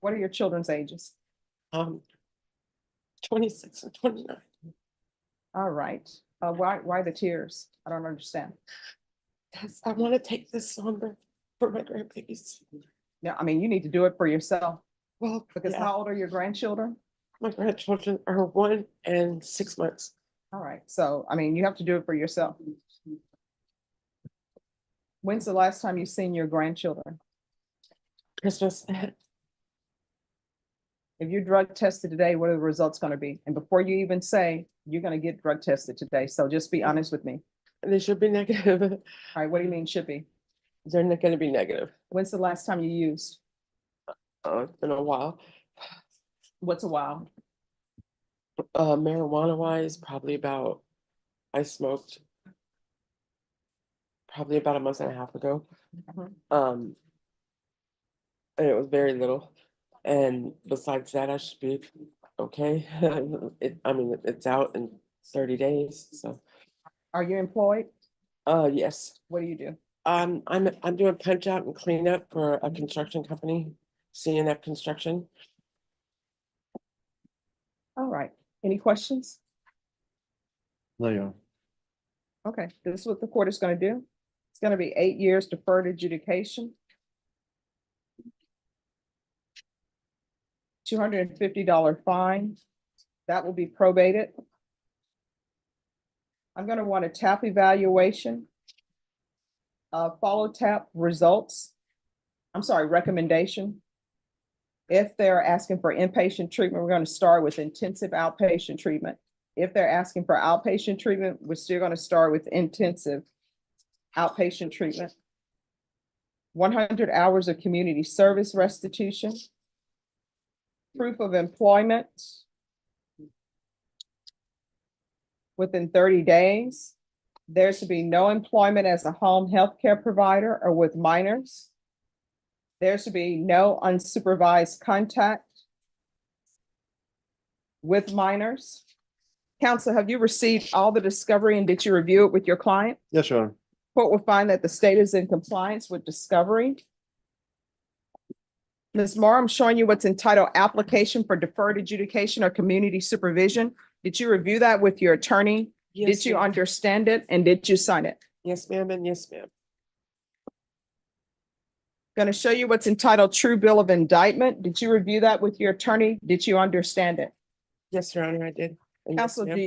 What are your children's ages? 26 and 29. All right. Why the tears? I don't understand. Yes, I want to take this on for my grandbabies. Yeah, I mean, you need to do it for yourself Well, because how old are your grandchildren? my grandchildren are 1 and 6 months. All right. So, I mean, you have to do it for yourself. When's the last time you've seen your grandchildren? Christmas. If you're drug tested today, what are the results going to be? And before you even say you're going to get drug tested today, so just be honest with me. They should be negative. All right, what do you mean should be? They're not going to be negative. When's the last time you used? It's been a while. What's a while? Marijuana wise, I smoked probably about a month and a half ago. Mhm. And it was very little. And besides that, I should be okay. It's out in 30 days. So Are you employed? yes. What do you do? I'm doing punch out and clean up for a construction company, CNF Construction. All right. Any questions? No, Your Honor. Okay, this is what the court is going to do. It's going to be 8 years deferred adjudication. $250 fine. That will be probated. I'm going to want a TAP evaluation. Follow TAP results. I'm sorry, recommendation. If they're asking for inpatient treatment, we're going to start with intensive outpatient treatment. If they're asking for outpatient treatment, we're still going to start with intensive outpatient treatment. 100 hours of community service restitution. Proof of employment within 30 days. There should be no employment as a home health care provider or with minors. There should be no unsupervised contact with minors. Counsel, have you received all the discovery and did you review it with your client? Yes, Your Honor. Court will find that the state is in compliance with discovery. Ms. Moore, I'm showing you what's entitled Application for Deferred Adjudication or Community Supervision. Did you review that with your attorney? Yes, Did you ma'am. understand it and did you sign it? Yes, ma'am, and yes, ma'am. Going to show you what's entitled True Bill of Indictment. Did you review that with your attorney? Did you understand it? Yes, Your Honor, I did. And yes, Counsel, ma'am.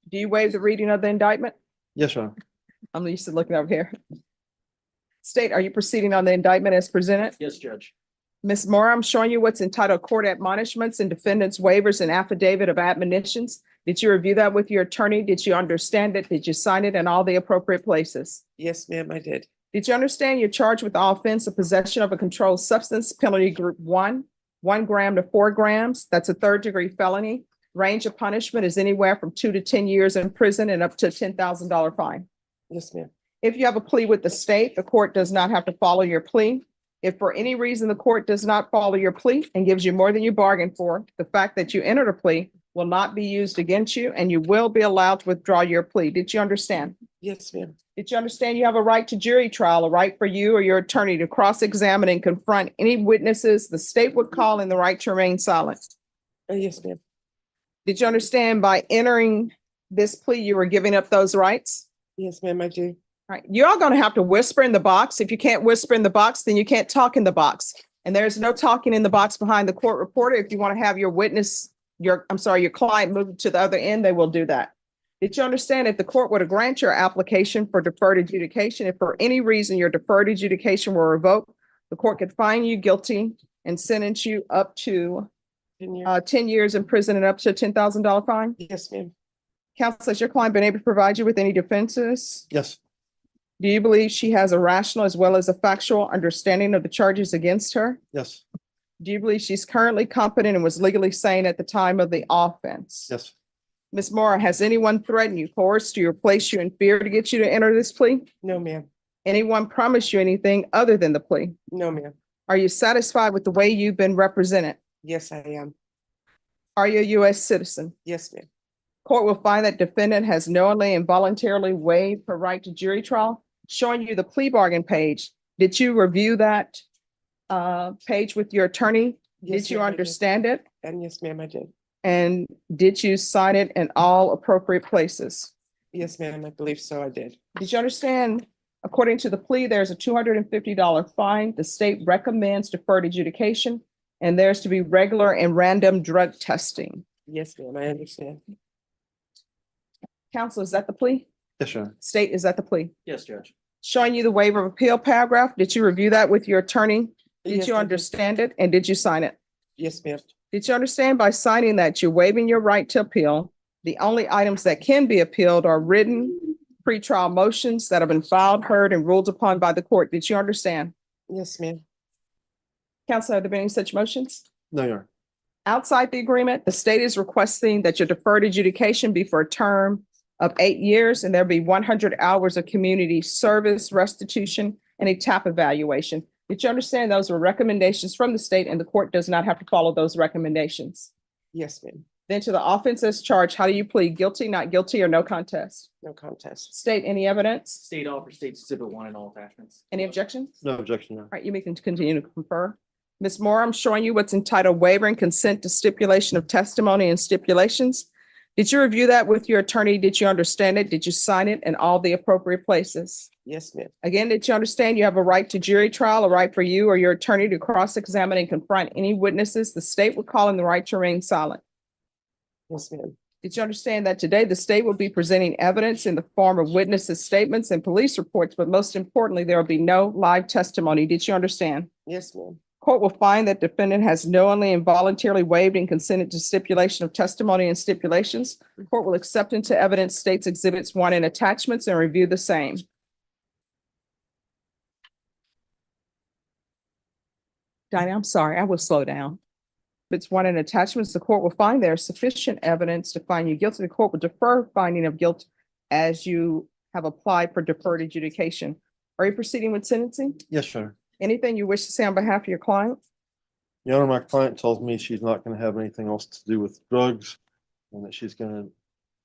do you waive the reading of the indictment? Yes, Your Honor. I'm used to looking over here. State, are you proceeding on the indictment as presented? Yes, Judge. Ms. Moore, I'm showing you what's entitled Court Admonishments and Defendants Waivers and Affidavit of Admonitions. Did you review that with your attorney? Did you understand it? Did you sign it in all the appropriate places? Yes, ma'am, I did. Did you understand you're charged with the offense of possession of a controlled substance, penalty group 1 gram to 4 grams? That's a third-degree felony. Range of punishment is anywhere from 2 to 10 years in prison and up to a $10,000 fine. Yes, ma'am. If you have a plea with the state, the court does not have to follow your plea. If for any reason the court does not follow your plea and gives you more than you bargained for, the fact that you entered a plea will not be used against you and you will be allowed to withdraw your plea. Did you understand? Yes, ma'am. Did you understand you have a right to jury trial, a right for you or your attorney to cross-examine and confront any witnesses the state would call and the right to remain silent? Yes, ma'am. Did you understand by entering this plea, you were giving up those rights? Yes, ma'am, I do. All right, you're all going to have to whisper in the box. If you can't whisper in the box, then you can't talk in the box. And there's no talking in the box behind the court reporter. If you want to have your witness, your client move to the other end, they will do that. Did you understand if the court were to grant your application for deferred adjudication, if for any reason your deferred adjudication were revoked, the court could find you guilty and sentence you up to 10 years. 10 years in prison and up to a $10,000 fine? Yes, ma'am. Counsel, has your client been able to provide you with any defenses? Yes. Do you believe she has a rational as well as a factual understanding of the charges against her? Yes. Do you believe she's currently competent and was legally sane at the time of the offense? Yes. Ms. Moore, has anyone threatened you, coerced you, or placed you in fear to get you to enter this plea? No, ma'am. Anyone promised you anything other than the plea? No, ma'am. Are you satisfied with the way you've been represented? Yes, I am. Are you a U.S. citizen? Yes, ma'am. Court will find that defendant has knowingly and voluntarily waived her right to jury trial. Showing you the plea bargain page. Did you review that page with your attorney? Yes, Did you ma'am, I understand it? And yes, ma'am, I did. And did you sign it in all appropriate places? Yes, ma'am, I believe so, I did. Did you understand? According to the plea, there's a $250 fine. The state recommends deferred adjudication, and there's to be regular and random drug testing. Yes, ma'am, I understand. Counsel, is that the plea? Yes, Your Honor. State, is that the plea? Yes, Judge. Showing you the waiver of appeal paragraph. Did you review that with your attorney? Did Yes, you I did. understand it? And did you sign it? Yes, ma'am. Did you understand by signing that you're waiving your right to appeal? The only items that can be appealed are written pretrial motions that have been filed, heard, and ruled upon by the court. Did you understand? Yes, ma'am. Counsel, have there been any such motions? No, Your Honor. Outside the agreement, the state is requesting that your deferred adjudication be for a term of 8 years, and there be 100 hours of community service, restitution, and a TAP evaluation. Did you understand those were recommendations from the state, and the court does not have to follow those recommendations? Yes, ma'am. Then to the offenses charged, how do you plead? Guilty, not guilty, or no contest? No contest. State, any evidence? State offer, state exhibit 1 and all attachments. Any objections? No objection, Your All Honor. right, you may continue to confer. Ms. Moore, I'm showing you what's entitled waiver and consent to stipulation of testimony and stipulations. Did you review that with your attorney? Did you understand it? Did you sign it in all the appropriate places? Yes, ma'am. Again, did you understand you have a right to jury trial, a right for you or your attorney to cross-examine and confront any witnesses the state would call in the right to remain silent? Yes, ma'am. Did you understand that today the state will be presenting evidence in the form of witnesses' statements and police reports, but most importantly, there will be no live testimony? Did you understand? Yes, ma'am. Court will find that defendant has knowingly and voluntarily waived and consented to stipulation of testimony and stipulations. The court will accept into evidence states exhibits 1 and attachments and review the same. Dinah, I'm sorry, I will slow down. If it's 1 and attachments, the court will find there is sufficient evidence to find you guilty. The court will defer finding of guilt as you have applied for deferred adjudication. Are you proceeding with sentencing? Yes, Your Honor. Anything you wish to say on behalf of your client? Your Honor, my client tells me she's not gonna have anything else to do with drugs and that she's gonna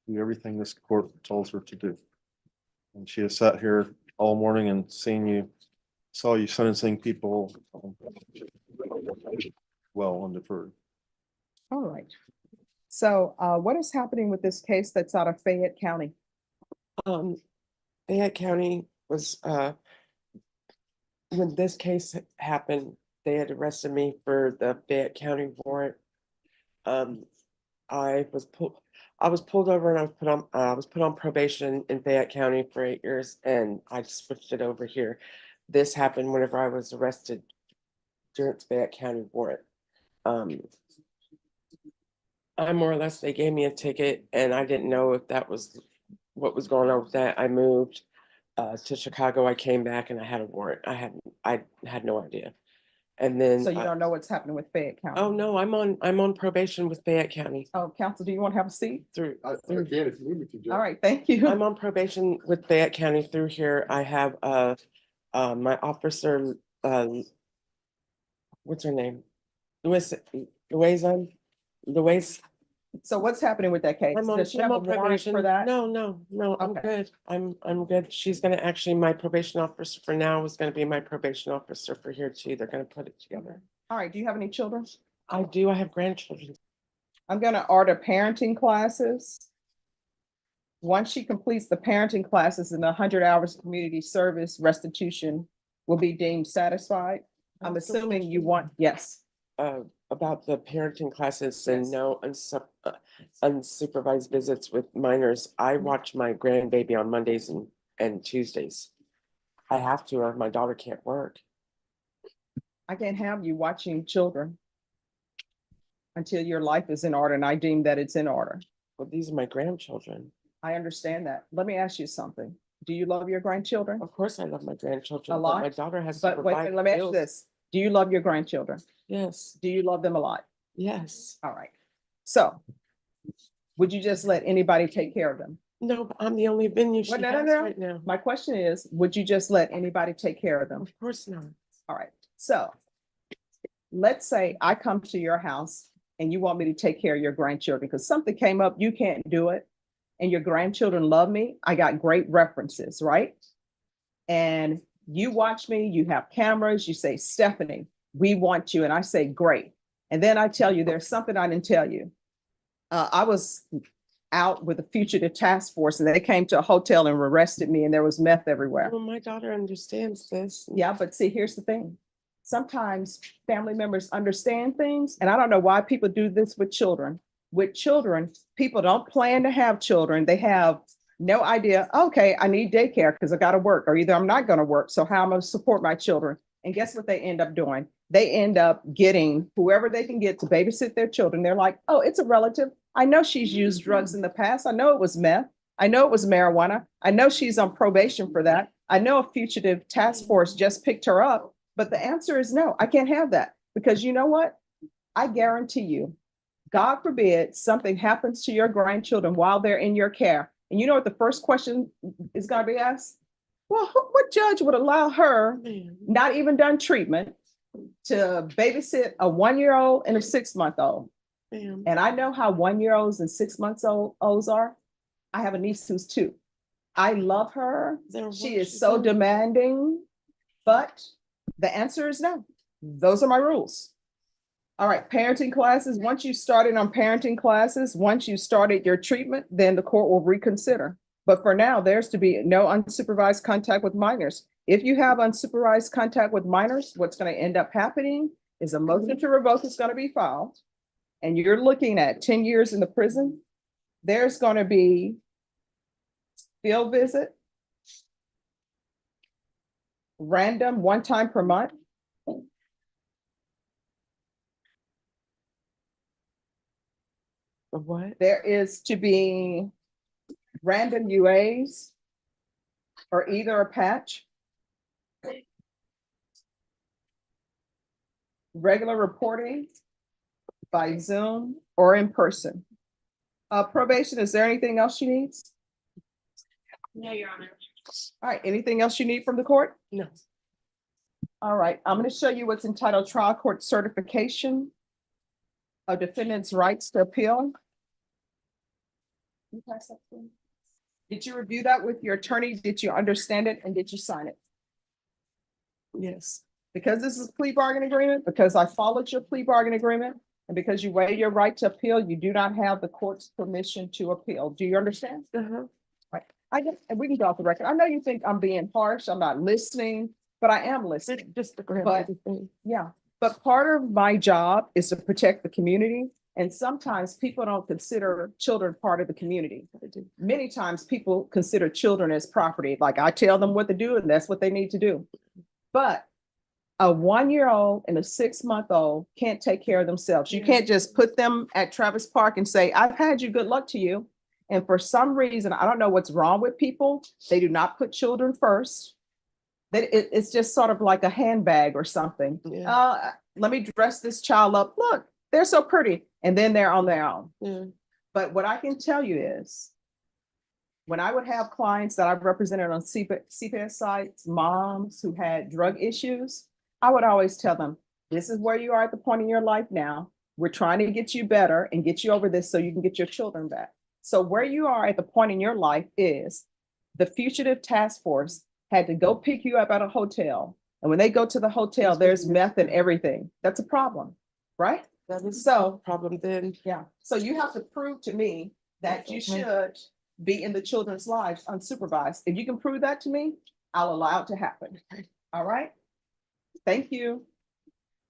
do everything this court tells her to do. And she has sat here all morning and saw you sentencing people well on deferred. All right. So what is happening with this case that's out of Fayette County? Fayette County was, when this case happened, they had arrested me for the Fayette County warrant. I was pulled over and I was put on probation in Fayette County for 8 years, and I switched it over here. This happened whenever I was arrested during the Fayette County warrant. I more or less, they gave me a ticket and I didn't know if that was what was going on with that. I moved to Chicago. I came back and I had a warrant. I had no idea. And then So you don't know what's happening with Fayette County? oh no, I'm on probation with Fayette County Oh, counsel, do you want to have a seat? through. I can if you need me to, Judge. All right, thank you. I'm on probation with Fayette County through here. I have my officer, what's her name? Louise. So what's happening with that case? Does she have a warrant probation. for that? No, I'm Okay. good. I'm good. She's gonna actually, my probation officer for now is gonna be my probation officer for here too. They're gonna put it together. All right, do you have any children? I do. I have grandchildren. I'm gonna order parenting classes. Once she completes the parenting classes and the 100 hours of community service, restitution will be deemed satisfied. I'm assuming you want, yes. About the parenting classes and Yes. no unsupervised visits with minors. I watch my grandbaby on Mondays and Tuesdays. I have to, or my daughter can't work. I can't have you watching children until your life is in order, and I deem that it's in order. Well, these are my grandchildren. I understand that. Let me ask you something. Do you love your grandchildren? Of course, I love my grandchildren. A but lot? My daughter has to But wait, provide let me ask you bills. this. Do you love your grandchildren? Yes, Do you love them a lot? yes. All right. So would you just let anybody take care of them? No, but I'm the only venue she Well, no, has no. right now. My question is, would you just let anybody take care of them? Of course not. All right. So let's say I come to your house and you want me to take care of your grandchildren because something came up, you can't do it, and your grandchildren love me. I got great references, right? And you watch me, you have cameras, you say, Stephanie, we want you. And I say, great. And then I tell you, there's something I didn't tell you. I was out with a fugitive task force and they came to a hotel and arrested me and there was meth everywhere. Well, my daughter understands this. Yeah, but see, here's the thing. Sometimes family members understand things, and I don't know why people do this with children. With children, people don't plan to have children. They have no idea, okay, I need daycare because I got to work, or either I'm not going to work. So how am I going to support my children? And guess what they end up doing? They end up getting whoever they can get to babysit their children. They're like, oh, it's a relative. I know she's used drugs in the past. I know it was meth. I know it was marijuana. I know she's on probation for that. I know a fugitive task force just picked her up. But the answer is no, I can't have that, because you know what? I guarantee you, God forbid something happens to your grandchildren while they're in your care. And you know what the first question is going to be asked? Well, what judge would allow her, not even done treatment, to babysit a 1-year-old and a 6-month-old? And I know how 1-year-olds and 6-month-olds are. I have a niece who's 2. I love her. She is so demanding, but the answer is no. Those are my rules. All right, parenting classes. Once you started on parenting classes, once you started your treatment, then the court will reconsider. But for now, there's to be no unsupervised contact with minors. If you have unsupervised contact with minors, what's going to end up happening is a motion to revoke is going to be filed. And you're looking at 10 years in the prison. There's going to be field visit, random 1 time per month. What? There is to be random UAs or either a patch. Regular reporting by Zoom or in person. Probation, is there anything else she needs? No, Your Honor. All right, anything else you need from the court? No. All right, I'm going to show you what's entitled Trial Court Certification of Defendant's Rights to Appeal. Can you pass that to me? Did you review that with your attorney? Did you understand it and did you sign it? Yes. Because this is a plea bargain agreement, because I followed your plea bargain agreement, and because you waive your right to appeal, you do not have the court's permission to appeal. Do you understand? Uh-huh. I guess, and we can go off the record. I know you think I'm being harsh, I'm not listening, but I am listening. Just the grab But- everything. Yeah, but part of my job is to protect the community. And sometimes people don't consider children part of the community. Many times people consider children as property. Like I tell them what to do and that's what they need to do. But a 1-year-old and a 6-month-old can't take care of themselves. You can't just put them at Travis Park and say, I've had you, good luck to you. And for some reason, I don't know what's wrong with people. They do not put children first. It's just sort of like a handbag or something. Yeah. Let me dress this child up. Look, they're so pretty. And then they're on their own. Yeah. But what I can tell you is, when I would have clients that I've represented on CPS sites, moms who had drug issues, I would always tell them, this is where you are at the point in your life now. We're trying to get you better and get you over this so you can get your children back. So where you are at the point in your life is the fugitive task force had to go pick you up at a hotel. And when they go to the hotel, there's meth and everything. That's a problem, right? That is So, a problem then. yeah. So you have to prove to me that you should be in the children's lives unsupervised. If you can prove that to me, I'll allow it to happen. All right? Thank you.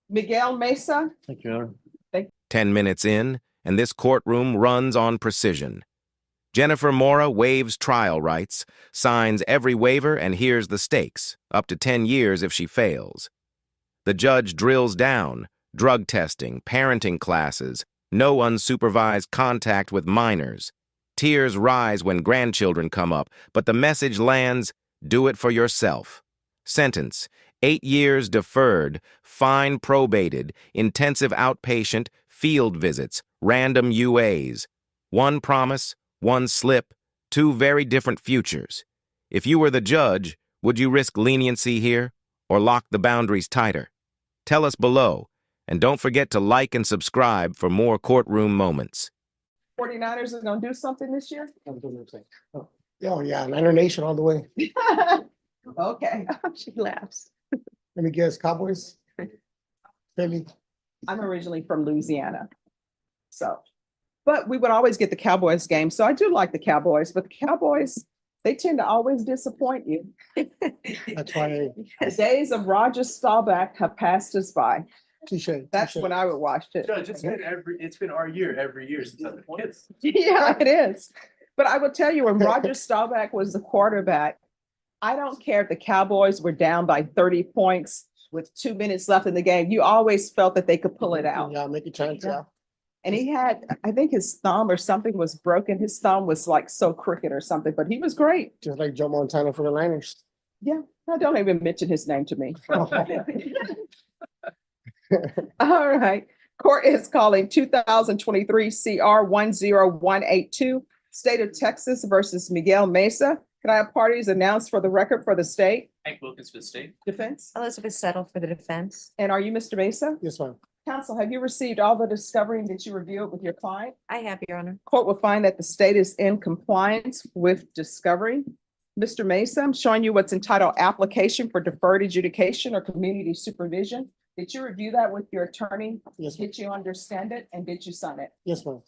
Miguel Mesa. Thank you, Your Honor. 10 minutes in, and this courtroom runs on precision. Jennifer Mora waives trial rights, signs every waiver, and hears the stakes, up to 10 years if she fails. The judge drills down, drug testing, parenting classes, no unsupervised contact with minors. Tears rise when grandchildren come up, but the message lands, do it for yourself. Sentence, 8 years deferred, fine probated, intensive outpatient, field visits, random UAs. 1 promise, 1 slip, 2 very different futures. If you were the judge, would you risk leniency here or lock the boundaries tighter? Tell us below, and don't forget to like and subscribe for more courtroom moments. 49ers are going to do something this year? Oh, yeah, Niner Nation all the way. Okay. She laughs. Let me guess, Cowboys? Philly, I'm originally from Louisiana. So, but we would always get the Cowboys game. So I do like the Cowboys, but the Cowboys, they tend to always disappoint you. That's why, The days of Roger Staubach have passed us by. touche. That's touche. when I would watch it. Judge, it's been our year every year since I've been kids. Yeah, it is. But I will tell you, when Roger Staubach was the quarterback, I don't care if the Cowboys were down by 30 points with 2 minutes left in the game. You always felt that they could pull it out. Yeah, make a chance, yeah. And he had, I think his thumb or something was broken. His thumb was like so crooked or something, but he was great. Just like Joe Montana for the Niners. Yeah, no, don't even mention his name to me. All right. Court is calling 2023 CR 10182, State of Texas versus Miguel Mesa. Can I have parties announced for the record for the state Hank Wilkins for the state. defense? Elizabeth Settle for the defense. And are you Mr. Mesa? Yes, ma'am. Counsel, have you received all the discovery and did you review it with your client? I have, Your Honor. Court will find that the state is in compliance with discovery. Mr. Mesa, I'm showing you what's entitled Application for Deferred Adjudication or Community Supervision. Did you review that with your attorney? Yes, ma'am. Did you understand it and did you sign it? Yes, ma'am.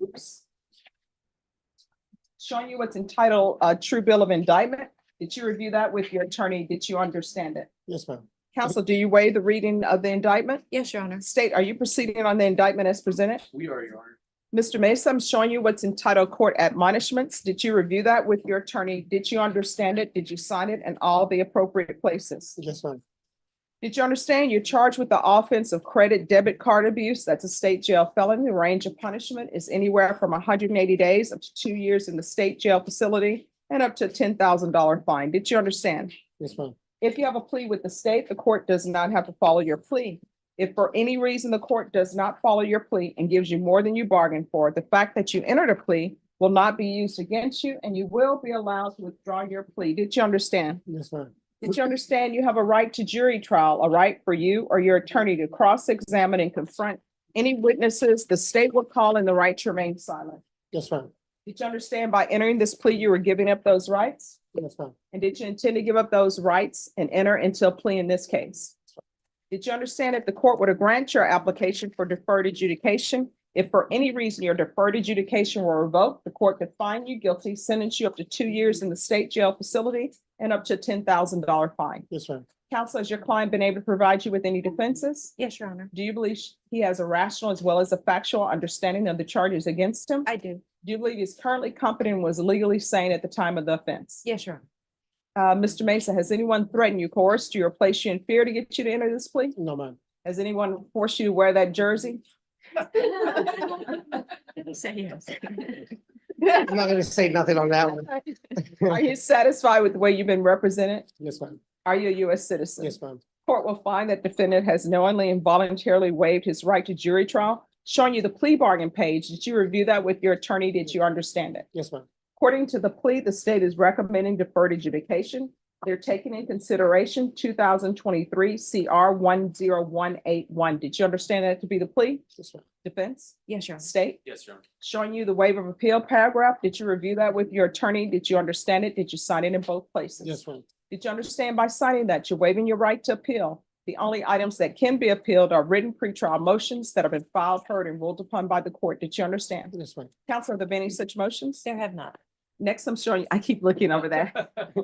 Oops. Showing you what's entitled True Bill of Indictment. Did you review that with your attorney? Did you understand it? Yes, ma'am. Counsel, do you waive the reading of the indictment? Yes, Your Honor. State, are you proceeding on the indictment as presented? We are, Your Honor. Mr. Mesa, I'm showing you what's entitled Court Admonishments. Did you review that with your attorney? Did you understand it? Did you sign it in all the appropriate places? Yes, ma'am. Did you understand you're charged with the offense of credit debit card abuse? That's a state jail felony. The range of punishment is anywhere from 180 days up to 2 years in the state jail facility and up to a $10,000 fine. Did you understand? Yes, ma'am. If you have a plea with the state, the court does not have to follow your plea. If for any reason the court does not follow your plea and gives you more than you bargained for, the fact that you entered a plea will not be used against you and you will be allowed to withdraw your plea. Did you understand? Yes, ma'am. Did you understand you have a right to jury trial, a right for you or your attorney to cross-examine and confront any witnesses the state will call and the right to remain silent? Yes, ma'am. Did you understand by entering this plea, you were giving up those rights? Yes, ma'am. And did you intend to give up those rights and enter into a plea in this case? Did you understand if the court were to grant your application for deferred adjudication, if for any reason your deferred adjudication were revoked, the court could find you guilty, sentence you up to 2 years in the state jail facility and up to a $10,000 fine? Yes, ma'am. Counsel, has your client been able to provide you with any defenses? Yes, Your Honor. Do you believe he has a rational as well as a factual understanding of the charges against him? I do. Do you believe he's currently competent and was legally sane at the time of the offense? Yes, Your Honor. Mr. Mesa, has anyone threatened you, coerced you, or placed you in fear to get you to enter this plea? No, ma'am. Has anyone forced you to wear that jersey? Say yes. I'm not gonna say nothing on that one. Are you satisfied with the way you've been represented? Yes, ma'am. Are you a U.S. citizen? Yes, ma'am. Court will find that defendant has knowingly and voluntarily waived his right to jury trial. Showing you the plea bargain page. Did you review that with your attorney? Did you understand it? Yes, ma'am. According to the plea, the state is recommending deferred adjudication. They're taking in consideration 2023 CR 10181. Did you understand that to be the plea? Yes, ma'am. Defense? Yes, Your Honor. State? Yes, Your Honor. Showing you the waiver of appeal paragraph. Did you review that with your attorney? Did you understand it? Did you sign it in both places? Yes, ma'am. Did you understand by signing that you're waiving your right to appeal? The only items that can be appealed are written pretrial motions that have been filed, heard, and ruled upon by the court. Did you understand? Yes, ma'am. Counselor, have there been any such motions? There have not. Next, I'm showing you, I keep looking over there.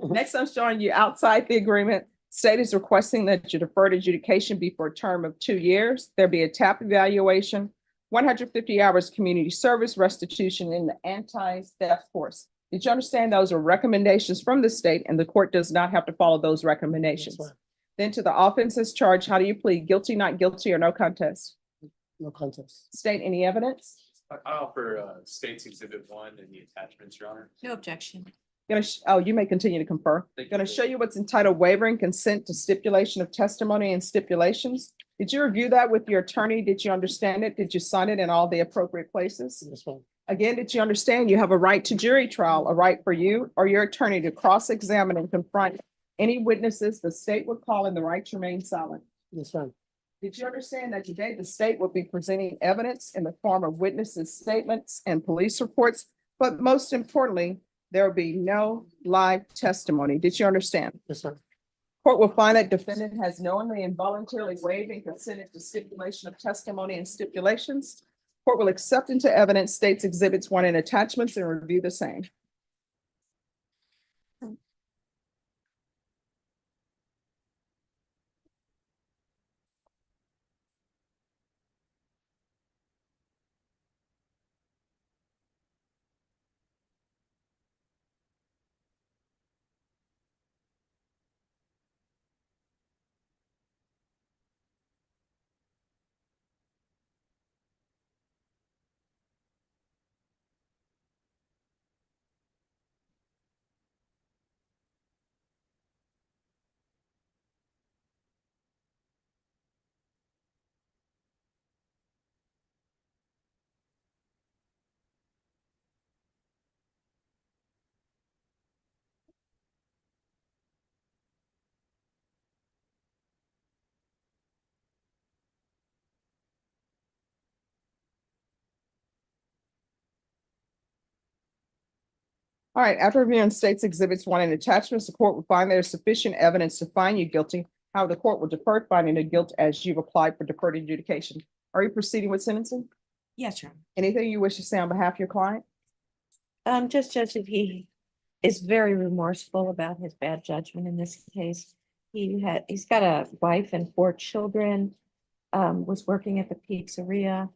Next, I'm showing you outside the agreement. State is requesting that your deferred adjudication be for a term of 2 years. There be a TAP evaluation, 150 hours community service, restitution in the anti-theft course. Did you understand those are recommendations from the state and the court does not have to follow those recommendations? Yes, ma'am. Then to the offenses charged, how do you plead? Guilty, not guilty, or no contest? No contest. State any evidence? I offer States Exhibit 1 and the attachments, Your Honor. No objection. Oh, you may continue to confer. Thank Going to you. show you what's entitled waiver and consent to stipulation of testimony and stipulations. Did you review that with your attorney? Did you understand it? Did you sign it in all the appropriate places? Yes, ma'am. Again, did you understand you have a right to jury trial, a right for you or your attorney to cross-examine and confront any witnesses the state would call in the right to remain silent? Yes, ma'am. Did you understand that today the state will be presenting evidence in the form of witnesses' statements and police reports? But most importantly, there will be no live testimony. Did you understand? Yes, ma'am. Court will find that defendant has knowingly and voluntarily waived and consented to stipulation of testimony and stipulations. Court will accept into evidence states exhibits 1 and attachments and review the same. All right, after reviewing states exhibits 1 and attachments, the court will find there is sufficient evidence to find you guilty. However, the court will defer finding of guilt as you've applied for deferred adjudication. Are you proceeding with sentencing? Yes, Your Honor. Anything you wish to say on behalf of your client? Just Judge, that he is very remorseful about his bad judgment in this case. He's got a wife and 4 children, was working at the pizzeria,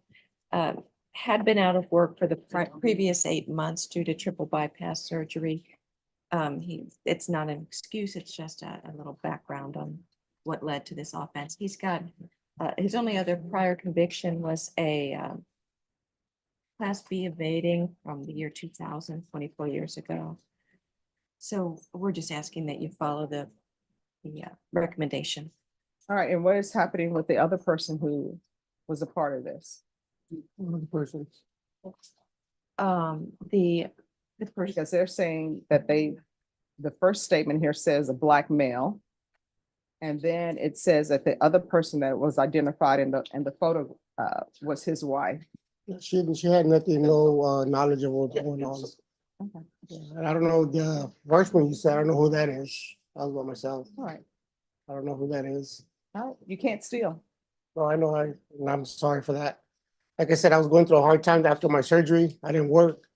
had been out of work for the previous 8 months due to triple bypass surgery. It's not an excuse, it's just a little background on what led to this offense. He's got, his only other prior conviction was a Class B evading from the year 2000, 24 years ago. So we're just asking that you follow the recommendation. All right, and what is happening with the other person who was a part of this? One person. The person, Because they're saying that the first statement here says a Black male. And then it says that the other person that was identified in the photo was his wife. She had nothing, no knowledge of what's going on. Okay. Yeah, and I don't know, the first one you said, I don't know who that is. I was by myself. All right, I don't know who that is. all right, you can't steal. Well, I know and I'm sorry for that. Like I said, I was going through a hard time after my surgery. I didn't work.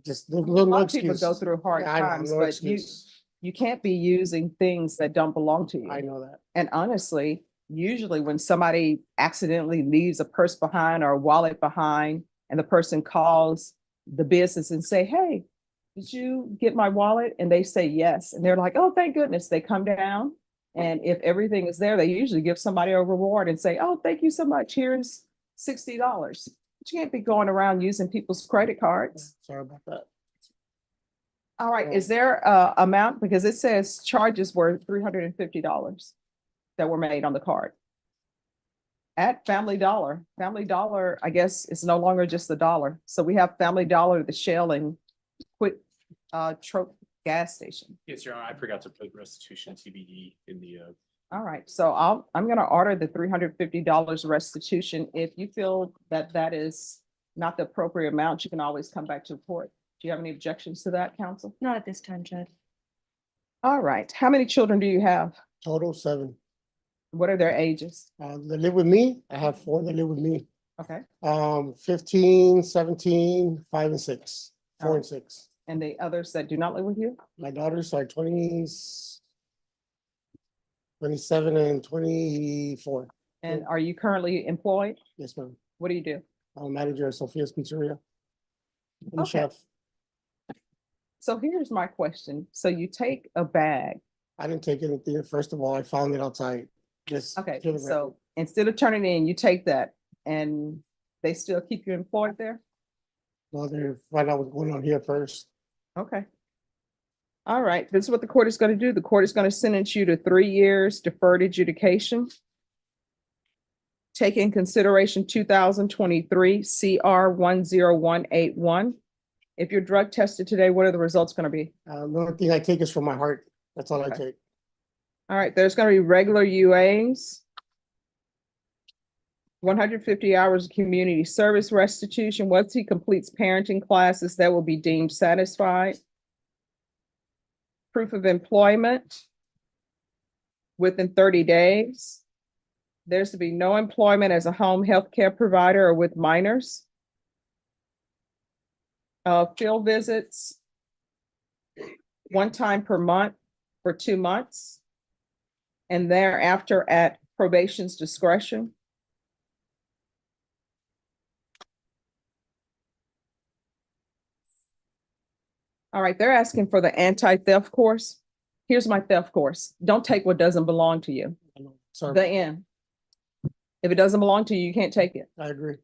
Just no A lot of people excuse. go through hard Yeah, I know, times, no but excuse. you can't be using things that don't belong to you. I know that. And honestly, usually when somebody accidentally leaves a purse behind or a wallet behind, and the person calls the business and say, hey, did you get my wallet? And they say yes. And they're like, oh, thank goodness. They come down. And if everything is there, they usually give somebody a reward and say, oh, thank you so much. Here's $60. But you can't be going around using people's credit cards. Sorry about that. All right, is there a amount? Because it says charges were $350 that were made on the card. At Family Dollar, I guess it's no longer just the dollar. So we have Family Dollar, the Shell and Quick Trope gas station. Yes, Your Honor, I forgot to put restitution TBD in the, All right, so I'm gonna order the $350 restitution. If you feel that that is not the appropriate amount, you can always come back to court. Do you have any objections to that, counsel? not at this time, Judge. All right, how many children do you have? Total 7. What are their ages? They live with me. I have 4 that live with me. Okay, 15, 17, 5 and 6, 4 and 6. and the others that do not live with you? My daughters are 27 and 24. And are you currently employed? Yes, ma'am. What do you do? I'm a manager at Sophia's Pizzeria. I'm a Okay. chef. So here's my question. So you take a bag. I didn't take anything. First of all, I found it outside. Just Okay, for the so record. instead of turning it in, you take that and they still keep you employed there? Well, they find out what's going on here first. Okay. All right, this is what the court is going to do. The court is going to sentence you to 3 years deferred adjudication. Take in consideration 2023 CR 10181. If you're drug tested today, what are the results going to be? The only thing I take is from my heart. That's all I Okay. take. All right, there's going to be regular UAs. 150 hours of community service restitution. Once he completes parenting classes, that will be deemed satisfied. Proof of employment. within 30 days. There's to be no employment as a home health care provider or with minors. Field visits, one time per month for 2 months. And thereafter at probation's discretion. All right, they're asking for the anti-theft course. Here's my theft course. Don't take what doesn't belong to you. Sorry, The end. If it doesn't belong to you, you can't take it. I agree.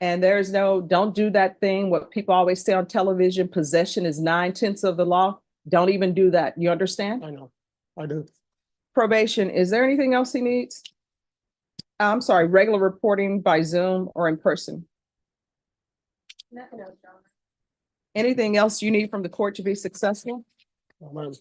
And there's no, don't do that thing, what people always say on television, possession is 9/10 of the law. Don't even do that. You understand? I know. I do. Probation, is there anything else he needs? I'm sorry, regular reporting by Zoom or in person? Anything else you need from the court to be successful? Oh, ma'am.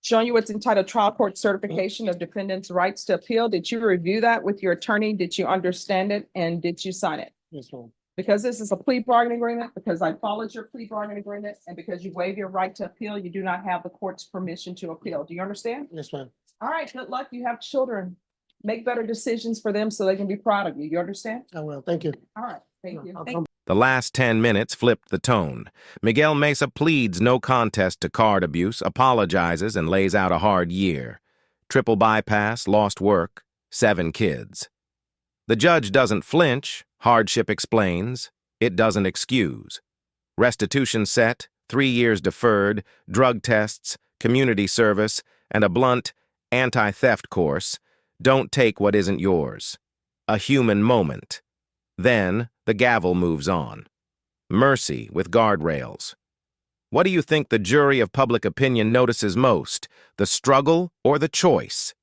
Showing you what's entitled trial court certification of defendant's rights to appeal. Did you review that with your attorney? Did you understand it? And did you sign it? Yes, ma'am. Because this is a plea bargaining agreement, because I followed your plea bargaining agreement, and because you waive your right to appeal, you do not have the court's permission to appeal. Do you understand? Yes, ma'am. All right, good luck. You have children. Make better decisions for them so they can be proud of you. You understand? I will. Thank you. All right, thank you. I'll come The last 10 minutes flipped the tone. Miguel Mesa pleads no contest to card abuse, apologizes, and lays out a hard year. Triple bypass, lost work, 7 kids. The judge doesn't flinch, hardship explains, it doesn't excuse. Restitution set, 3 years deferred, drug tests, community service, and a blunt anti-theft course. Don't take what isn't yours. A human moment. Then the gavel moves on. Mercy with guardrails. What do you think the jury of public opinion notices most, the struggle or the choice?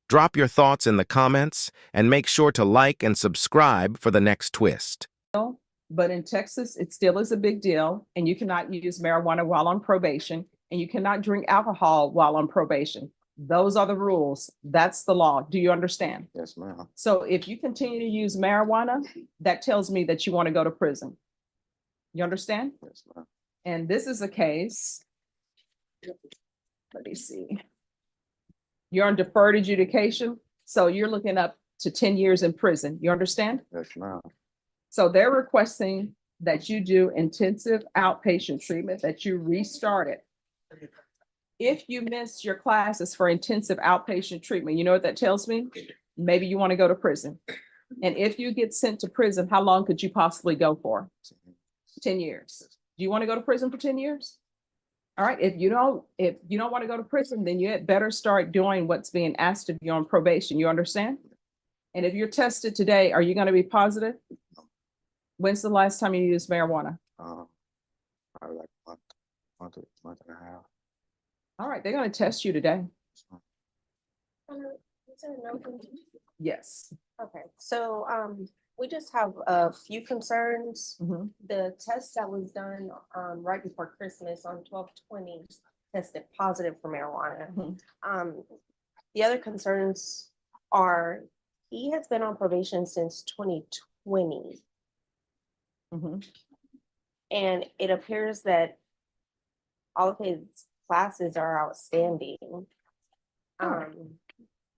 Drop your thoughts in the comments and make sure to like and subscribe for the next twist. But in Texas, it still is a big deal, and you cannot use marijuana while on probation, and you cannot drink alcohol while on probation. Those are the rules. That's the law. Do you understand? Yes, ma'am. So if you continue to use marijuana, that tells me that you want to go to prison. You understand? Yes, ma'am. And this is a case. Let me see. You're on deferred adjudication, so you're looking up to 10 years in prison. You understand? Yes, ma'am. So they're requesting that you do intensive outpatient treatment, that you restart it. If you missed your classes for intensive outpatient treatment, you know what that tells me? Maybe you want to go to prison. And if you get sent to prison, how long could you possibly go for? 10 years. Do you want to go to prison for 10 years? All right, if you don't want to go to prison, then you had better start doing what's being asked of you on probation. You understand? And if you're tested today, are you going to be positive? When's the last time you used marijuana? Probably like month and a half. All right, they're going to test you today. Yes. Okay, so we just have a few concerns. Mhm. The test that was done right before Christmas on 12/20 tested positive for marijuana. Mhm. The other concerns are he has been on probation since 2020, Mhm. and it appears that all of his classes are outstanding.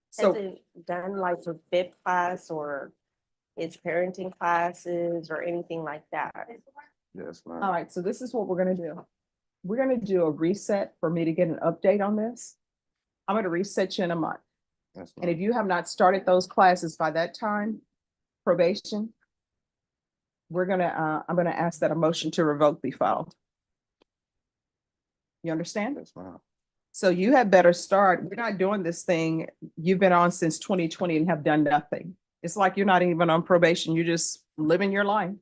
So- Has it done like a BIP class or his parenting classes or anything like that? Yes, ma'am. All right, so this is what we're gonna do. We're gonna do a reset for me to get an update on this. I'm gonna reset you in a month. Yes, And ma'am. if you have not started those classes by that time, probation, I'm gonna ask that a motion to revoke be filed. You understand? Yes, ma'am. So you had better start. We're not doing this thing. You've been on since 2020 and have done nothing. It's like you're not even on probation. You're just living your life.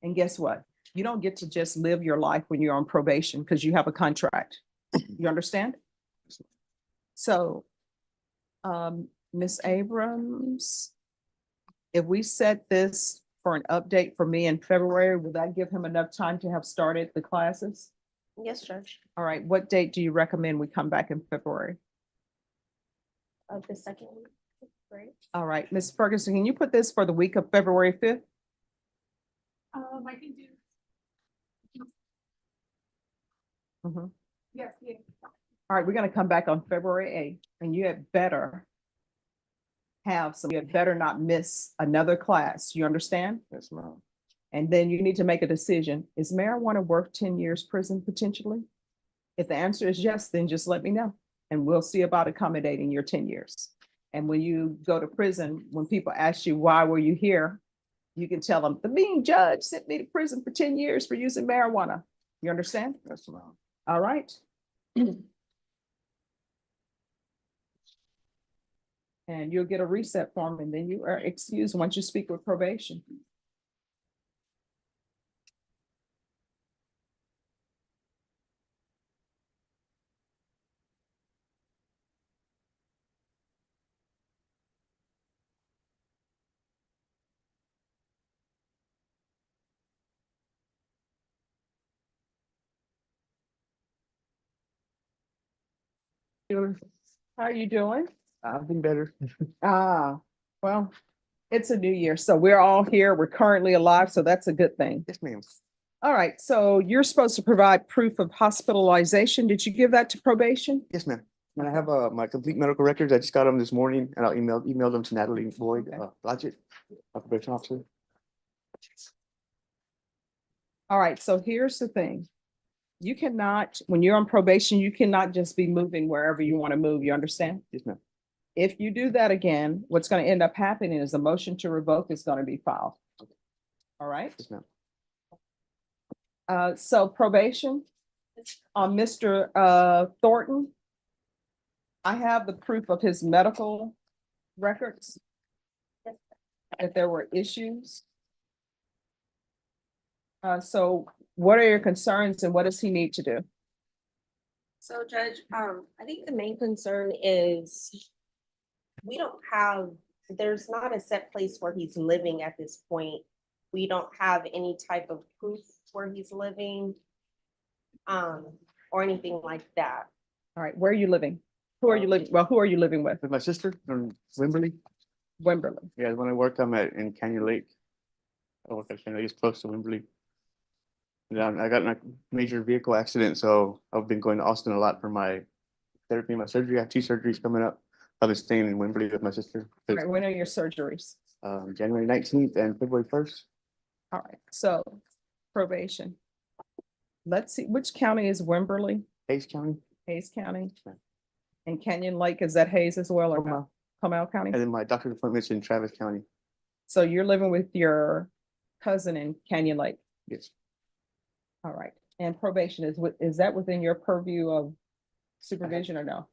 And guess what? You don't get to just live your life when you're on probation because you have a contract. You understand? So, Ms. Abrams, if we set this for an update for me in February, will that give him enough time to have started the classes? Yes, Judge. All right, what date do you recommend we come back in February? The second week, right? All right, Ms. Ferguson, can you put this for the week of February 5th? I can do. Mhm. Yes, yeah. All right, we're gonna come back on February 8th, and you had better have some, you had better not miss another class. You understand? Yes, ma'am. And then you need to make a decision. Is marijuana worth 10 years prison potentially? If the answer is yes, then just let me know and we'll see about accommodating your 10 years. And when you go to prison, when people ask you, why were you here? You can tell them, the mean judge sent me to prison for 10 years for using marijuana. You understand? Yes, ma'am. All right. And you'll get a reset form and then you are excused once you speak with probation. How are you doing? I've been better. Ah, well, it's a new year, so we're all here. We're currently alive, so that's a good thing. Yes, ma'am. All right, so you're supposed to provide proof of hospitalization. Did you give that to probation? Yes, ma'am. And I have my complete medical records. I just got them this morning and I'll email them to Natalie Boyd, Okay. Blodgett, our probation officer. All right, so here's the thing. You cannot, when you're on probation, you cannot just be moving wherever you want to move. You understand? Yes, ma'am. If you do that again, what's going to end up happening is a motion to revoke is going to be filed. All right? Yes, ma'am. So probation on Mr. Thornton. I have the proof of his medical records. That there were issues. So what are your concerns and what does he need to do? So Judge, I think the main concern is we don't have, there's not a set place where he's living at this point. We don't have any type of proof where he's living, or anything like that. All right, where are you living? Who are you living? Well, who are you living with? With my sister from Wimberley. Wimberley. Yeah, when I work, I'm in Canyon Lake. I work at Canyon Lake, it's close to Wimberley. Yeah, I got in a major vehicle accident, so I've been going to Austin a lot for my therapy and my surgery. I have 2 surgeries coming up. I've been staying in Wimberley with my sister. All right, when are your surgeries? January 19th and February 1st. All right, so probation. Let's see, which county is Wimberley? Hayes County. Hayes County? Yes. And Canyon Lake, is that Hayes as well or no? Comal County? And then my doctor's appointment's in Travis County. So you're living with your cousin in Canyon Lake? Yes. All right, and probation is that within your purview of supervision or no?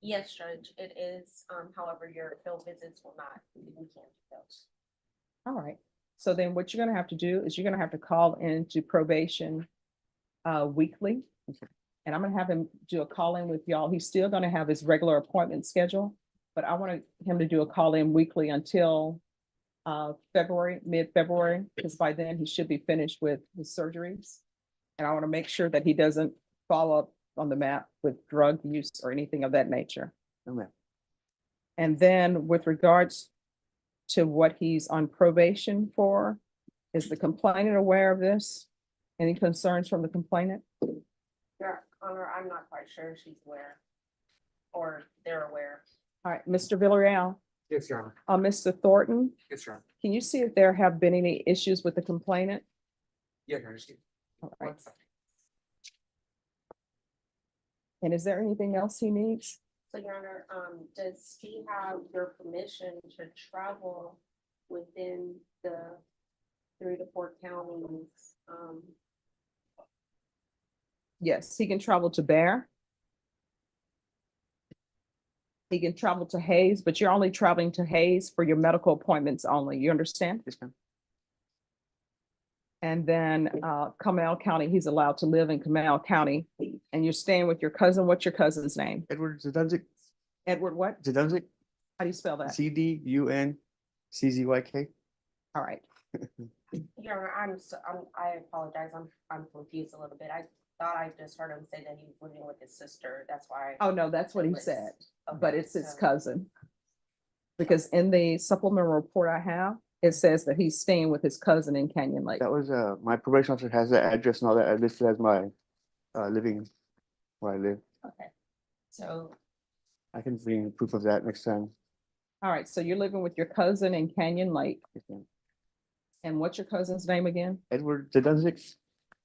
Yes, Judge, it is. However, your field visits will not, we can't do those. All right, so then what you're gonna have to do is you're gonna have to call into probation weekly. And I'm gonna have him do a call in with y'all. He's still gonna have his regular appointment schedule, but I want him to do a call in weekly until February, mid-February, because by then he should be finished with his surgeries. And I want to make sure that he doesn't follow up on the map with drug use or anything of that nature. No, ma'am. And then with regards to what he's on probation for, is the complainant aware of this? Any concerns from the complainant? Your Honor, I'm not quite sure she's aware or they're aware. All right, Mr. Villarreal, Yes, Your Honor. Mr. Thornton, Yes, Your Honor. can you see if there have been any issues with the complainant? Yeah, Your Honor. All right. And is there anything else he needs? So Your Honor, does he have your permission to travel within the 3 to 4 counties? Yes, he can travel to Bear. He can travel to Hayes, but you're only traveling to Hayes for your medical appointments only. You understand? Yes, ma'am. And then Comal County, he's allowed to live in Comal County. And you're staying with your cousin. What's your cousin's name? Edward Zedunzik. Edward what? Zedunzik. How do you spell that? CDUNCZYK. All right. Your Honor, I apologize. I'm confused a little bit. I thought I just heard him say that he was living with his sister. That's why. Oh, no, that's what he List. said, Okay, but it's his so- cousin. Because in the supplemental report I have, it says that he's staying with his cousin in Canyon Lake. That was my probation officer has that address and all that. I listed as my living where I live. Okay, so I can bring proof of that next time. All right, so you're living with your cousin in Canyon Lake. Yes, ma'am. And what's your cousin's name again? Edward Zedunzik,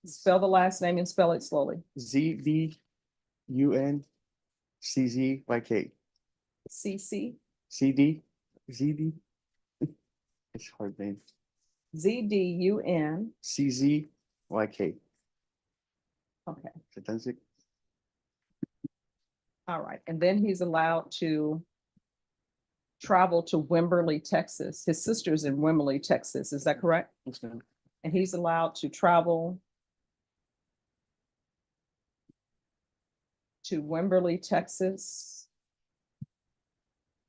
Spell the last name and spell it slowly. ZDUNCZYK. CC, ZD. It's a hard name. ZDUN. CZYK. Okay, Zedunzik. all right. And then he's allowed to travel to Wimberley, Texas. His sister's in Wimberley, Texas. Is that correct? Yes, ma'am. And he's allowed to travel to Wimberley, Texas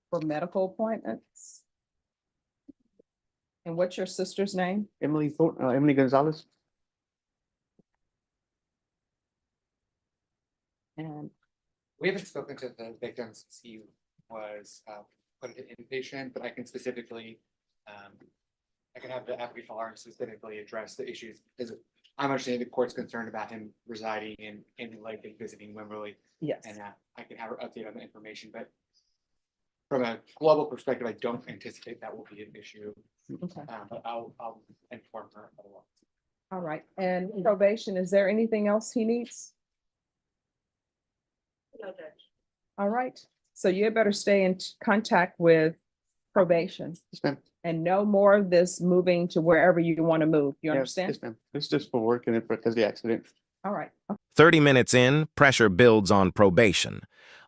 for medical appointments. And what's your sister's name? Emily Gonzalez. And We haven't spoken to the victim since he was put into inpatient, but I can specifically, I can have the applicant bar specifically address the issues, because I'm understanding the court's concerned about him residing in Lake and visiting Wimberley, yes, and I can have her update on the information, but from a global perspective, I don't anticipate that will be an issue, okay, but I'll inform her otherwise. all right. And probation, is there anything else he needs? No, Judge. All right, so you better stay in contact with probation Yes, ma'am. and no more of this moving to wherever you want to move. You Yes, understand? Yes, ma'am. It's just for work and because of the accident. All right. 30 minutes in, pressure builds on probation.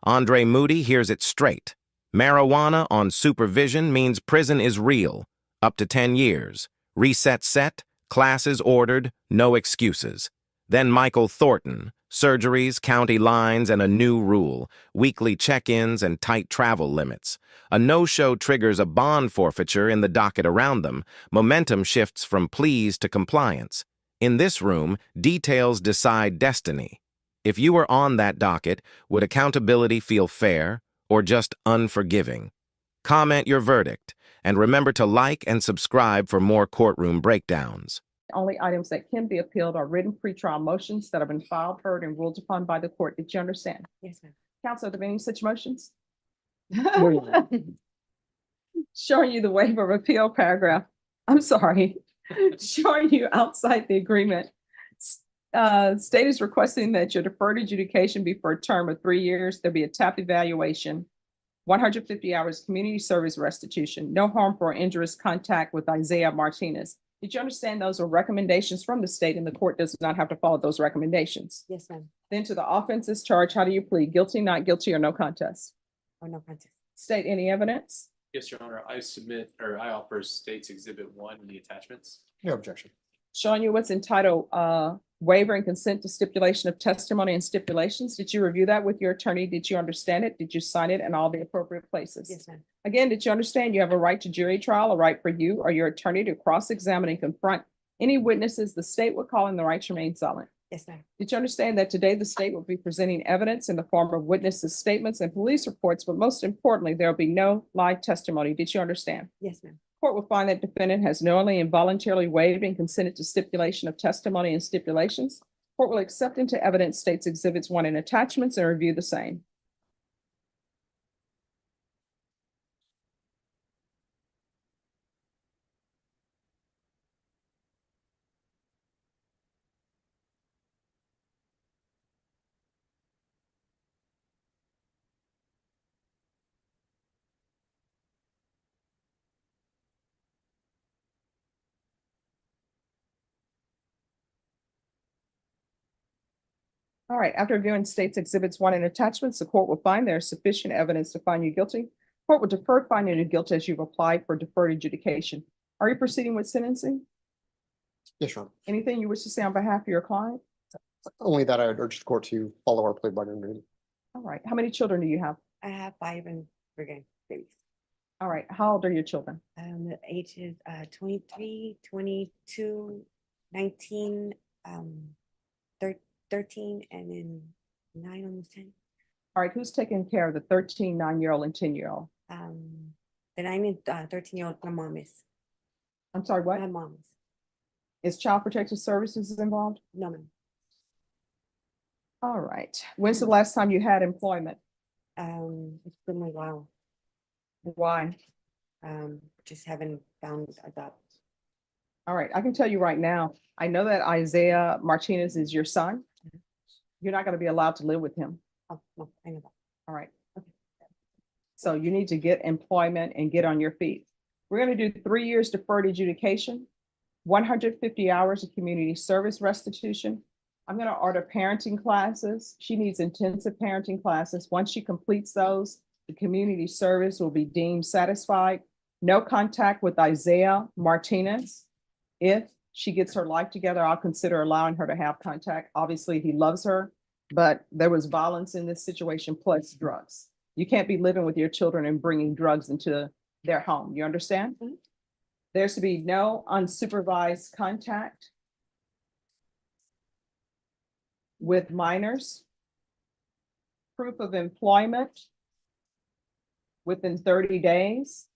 Andre Moody hears it straight. Marijuana on supervision means prison is real. Up to 10 years. Reset set, classes ordered, no excuses. Then Michael Thornton, surgeries, county lines, and a new rule, weekly check-ins and tight travel limits. A no-show triggers a bond forfeiture in the docket around them. Momentum shifts from pleas to compliance. In this room, details decide destiny. If you were on that docket, would accountability feel fair or just unforgiving? Comment your verdict, and remember to like and subscribe for more courtroom breakdowns. Only items that can be appealed are written pretrial motions that have been filed, heard, and ruled upon by the court. Did you understand? Yes, ma'am. Counsel, are there any such motions? Showing you the waiver of appeal paragraph. I'm sorry. Showing you outside the agreement. State is requesting that your deferred adjudication be for a term of 3 years. There'll be a TAP evaluation, 150 hours community service restitution, no harmful or injurious contact with Isaiah Martinez. Did you understand those are recommendations from the state and the court does not have to follow those recommendations? Yes, ma'am. Then to the offenses charge, how do you plead? Guilty, not guilty, or no contest? Or no contest. State any evidence? Yes, Your Honor, I offer State's Exhibit 1 in the attachments. No objection. Showing you what's entitled waiver and consent to stipulation of testimony and stipulations. Did you review that with your attorney? Did you understand it? Did you sign it in all the appropriate places? Yes, ma'am. Again, did you understand you have a right to jury trial, a right for you or your attorney to cross-examine and confront any witnesses the state would call in the right to remain silent? Yes, ma'am. Did you understand that today the state will be presenting evidence in the form of witnesses' statements and police reports, but most importantly, there will be no live testimony? Did you understand? Yes, ma'am. Court will find that defendant has knowingly and voluntarily waived and consented to stipulation of testimony and stipulations. Court will accept into evidence State's Exhibits 1 and attachments and review the same. All right, after reviewing State's Exhibits 1 and attachments, the court will find there is sufficient evidence to find you guilty. Court will defer finding you guilty as you've applied for deferred adjudication. Are you proceeding with sentencing? Yes, Your Honor. Anything you wish to say on behalf of your client? Only that I would urge the court to follow our plea bargaining agreement. All right, how many children do you have? I have 5 and we're babies. All right, how old are your children? The age is 23, 22, 19, 13, and then 9, almost 10. All right, who's taking care of the 13, 9-year-old and 10-year-old? The 9 and 13-year-old, my mom is. I'm sorry, what? My mom is. Is Child Protective Services involved? No, ma'am. All right, when's the last time you had employment? It's been a while. Why? Just haven't found a job. All right, I can tell you right now, I know that Isaiah Martinez is your son. You're not gonna be allowed to live with him. Oh, no, I know that. All right. So you need to get employment and get on your feet. We're gonna do 3 years deferred adjudication, 150 hours of community service restitution. I'm gonna order parenting classes. She needs intensive parenting classes. Once she completes those, the community service will be deemed satisfied. No contact with Isaiah Martinez. If she gets her life together, I'll consider allowing her to have contact. Obviously, he loves her, but there was violence in this situation plus drugs. You can't be living with your children and bringing drugs into their home. You understand? There's to be no unsupervised contact with minors. Proof of employment within 30 days.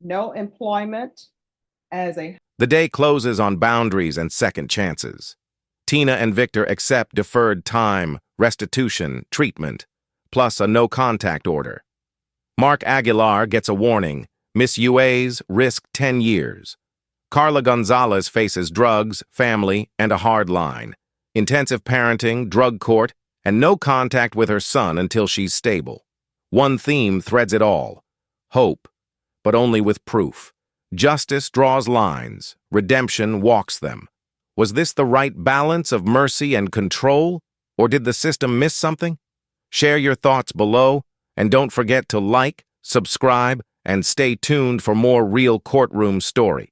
No employment as a The day closes on boundaries and second chances. Tina and Victor accept deferred time, restitution, treatment, plus a no-contact order. Mark Aguilar gets a warning. Miss UA's risk 10 years. Carla Gonzalez faces drugs, family, and a hard line. Intensive parenting, drug court, and no contact with her son until she's stable. One theme threads it all. Hope, but only with proof. Justice draws lines. Redemption walks them. Was this the right balance of mercy and control, or did the system miss something? Share your thoughts below, and don't forget to like, subscribe, and stay tuned for more real courtroom story.